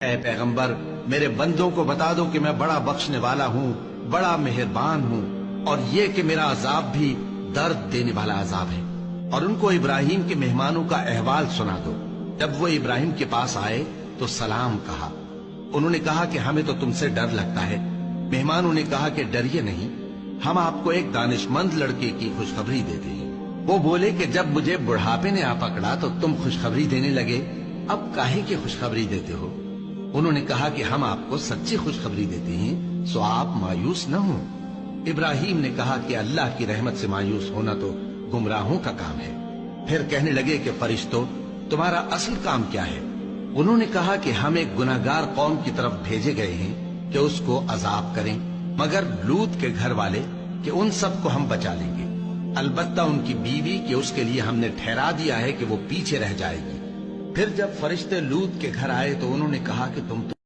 اے پیغمبر میرے بندوں کو بتا دو کہ میں بڑا بخشنے والا ہوں، بڑا مہربان ہوں، اور یہ کہ میرا عذاب بھی درد دینے والا عذاب ہے۔ اور ان کو ابراہیم کے مہمانوں کا احوال سنا دو۔ جب وہ ابراہیم کے پاس آئے تو سلام کہا۔ انہوں نے کہا کہ ہمیں تو تم سے ڈر لگتا ہے۔ مہمانوں نے کہا کہ ڈریے نہیں، ہم آپ کو ایک دانشمند لڑکے کی خوشخبری دیتے ہیں۔ وہ بولے کہ جب مجھے بڑھاپے نے آ پکڑا تو تم خوشخبری دینے لگے، اب کاہے کی خوشخبری دیتے ہو؟ انہوں نے کہا کہ ہم آپ کو سچی خوشخبری دیتے ہیں، سو آپ مایوس نہ ہوں۔ ابراہیم نے کہا کہ اللہ کی رحمت سے مایوس ہونا تو گمراہوں کا کام ہے۔ پھر کہنے لگے کہ فرشتوں، تمہارا اصل کام کیا ہے؟ انہوں نے کہا کہ ہم ایک گناہگار قوم کی طرف بھیجے گئے ہیں کہ اس کو عذاب کریں، مگر لوط کے گھر والے کہ ان سب کو ہم بچا لیں گے، البتہ ان کی بیوی کہ اس کے لیے ہم نے ٹھہرا دیا ہے کہ وہ پیچھے رہ جائے گی۔ پھر جب فرشتے لوط کے گھر آئے تو انہوں نے کہا کہ تم تو